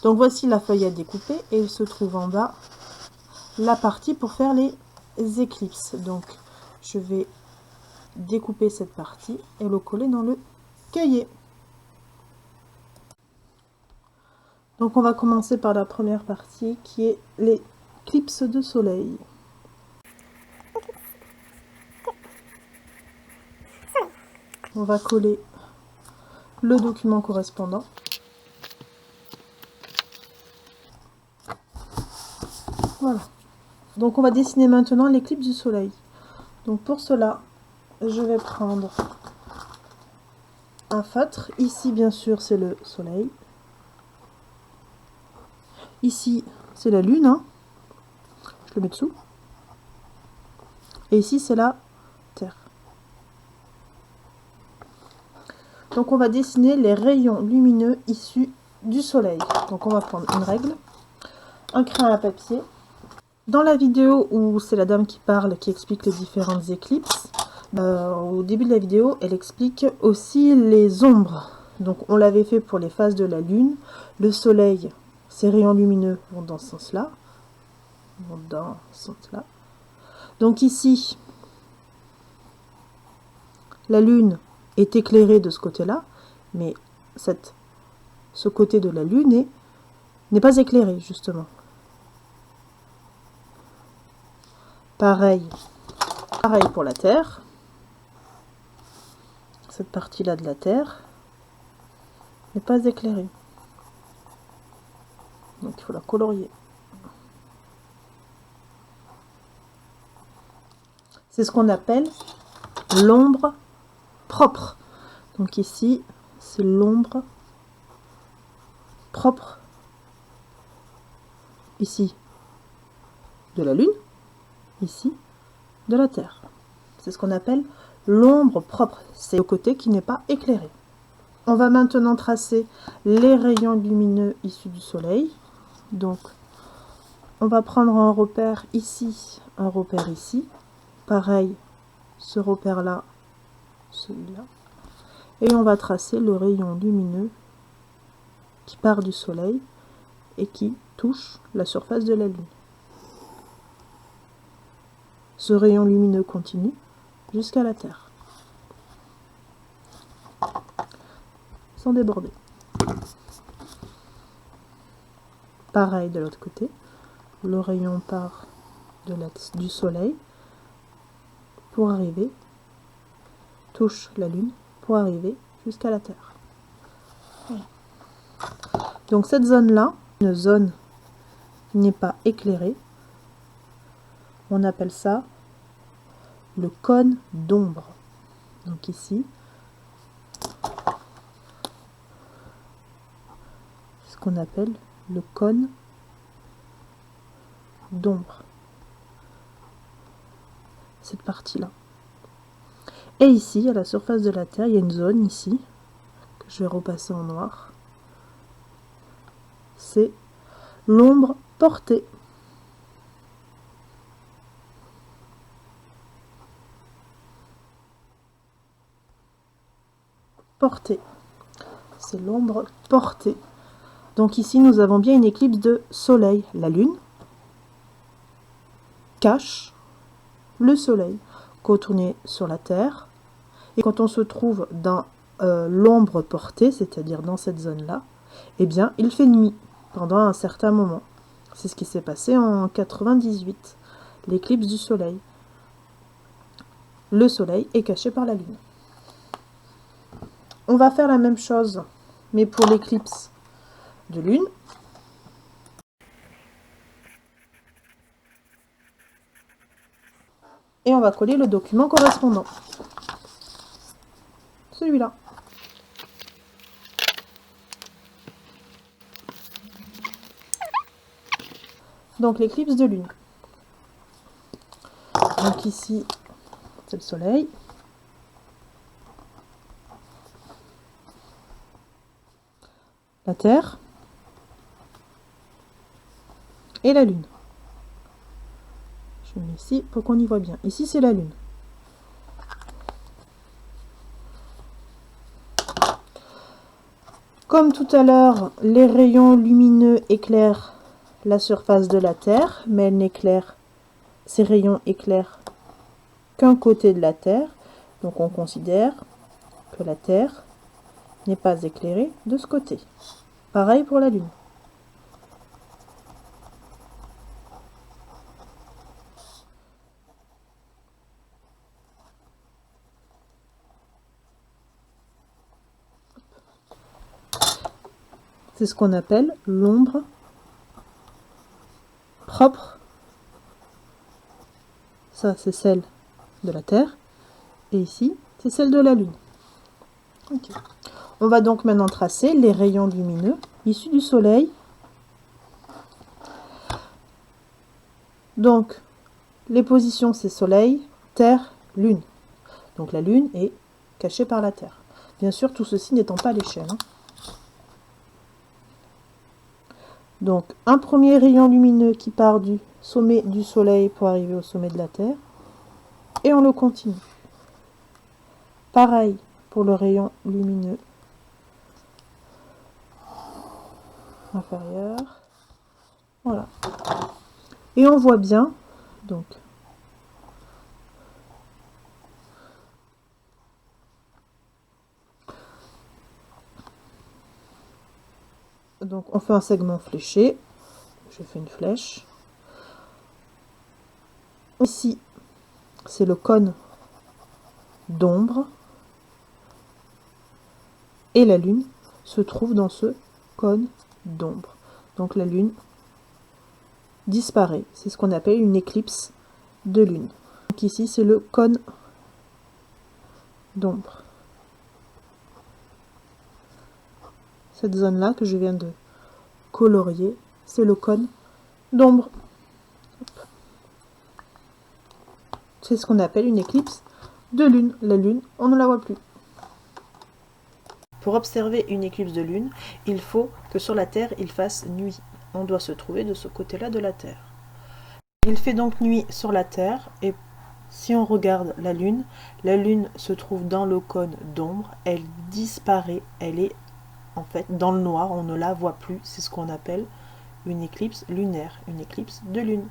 Donc voici la feuille à découper et il se trouve en bas la partie pour faire les éclipses. Donc je vais découper cette partie et le coller dans le cahier. Donc on va commencer par la première partie qui est l'éclipse de soleil. On va coller le document correspondant. Voilà. Donc on va dessiner maintenant l'éclipse du soleil. Donc pour cela, je vais prendre un feutre. Ici, bien sûr, c'est le soleil. Ici, c'est la lune. Hein. Je le mets dessous. Et ici, c'est la Terre. Donc on va dessiner les rayons lumineux issus du soleil. Donc on va prendre une règle, un crayon à papier. Dans la vidéo où c'est la dame qui parle, qui explique les différentes éclipses, au début de la vidéo, elle explique aussi les ombres. Donc on l'avait fait pour les phases de la lune. Le soleil, ses rayons lumineux vont dans ce sens-là. Donc ici, la lune est éclairée de ce côté-là, mais ce côté de la lune n'est pas éclairé, justement. Pareil pour la Terre. Cette partie-là de la Terre n'est pas éclairée. Donc il faut la colorier. C'est ce qu'on appelle l'ombre propre. Donc ici, c'est l'ombre propre. Ici, de la Lune. Ici, de la Terre. C'est ce qu'on appelle l'ombre propre. C'est le côté qui n'est pas éclairé. On va maintenant tracer les rayons lumineux issus du soleil. Donc, on va prendre un repère ici, un repère ici. Pareil, ce repère-là, celui-là. Et on va tracer le rayon lumineux qui part du soleil et qui touche la surface de la Lune. Ce rayon lumineux continue jusqu'à la Terre, sans déborder. Pareil de l'autre côté, le rayon part du soleil pour arriver, touche la Lune pour arriver jusqu'à la Terre. Voilà. Donc cette zone-là, une zone qui n'est pas éclairée, on appelle ça le cône d'ombre. Donc ici, ce qu'on appelle le cône d'ombre. Cette partie-là. Et ici, à la surface de la Terre, il y a une zone ici, que je vais repasser en noir. C'est l'ombre portée. Portée. C'est l'ombre portée. Donc ici, nous avons bien une éclipse de soleil. La Lune cache le soleil. Quand on est sur la Terre, et quand on se trouve dans l'ombre portée, c'est-à-dire dans cette zone-là, eh bien, il fait nuit pendant un certain moment. C'est ce qui s'est passé en 98, l'éclipse du soleil. Le soleil est caché par la Lune. On va faire la même chose, mais pour l'éclipse de Lune. Et on va coller le document correspondant. Celui-là. Donc l'éclipse de Lune. Donc ici, c'est le soleil. La Terre. Et la Lune. Je mets ici pour qu'on y voit bien. Ici, c'est la Lune. Comme tout à l'heure, les rayons lumineux éclairent la surface de la Terre, mais ces rayons éclairent qu'un côté de la Terre. Donc on considère que la Terre n'est pas éclairée de ce côté. Pareil pour la Lune. C'est ce qu'on appelle l'ombre propre. Ça, c'est celle de la Terre. Et ici, c'est celle de la Lune. Okay. On va donc maintenant tracer les rayons lumineux issus du Soleil. Donc, les positions, c'est Soleil, Terre, Lune. Donc la Lune est cachée par la Terre. Bien sûr, tout ceci n'étant pas à l'échelle. Donc, un premier rayon lumineux qui part du sommet du Soleil pour arriver au sommet de la Terre. Et on le continue. Pareil pour le rayon lumineux inférieur. Voilà. Et on voit bien, donc, on fait un segment fléché. Je fais une flèche. Ici, c'est le cône d'ombre. Et la Lune se trouve dans ce cône d'ombre. Donc la Lune disparaît. C'est ce qu'on appelle une éclipse de Lune. Donc ici, c'est le cône d'ombre. Cette zone-là que je viens de colorier, c'est le cône d'ombre. C'est ce qu'on appelle une éclipse de Lune. La Lune, on ne la voit plus. Pour observer une éclipse de Lune, il faut que sur la Terre, il fasse nuit. On doit se trouver de ce côté-là de la Terre. Il fait donc nuit sur la Terre et si on regarde la Lune se trouve dans le cône d'ombre, elle disparaît, elle est en fait dans le noir, on ne la voit plus, c'est ce qu'on appelle une éclipse lunaire, une éclipse de Lune.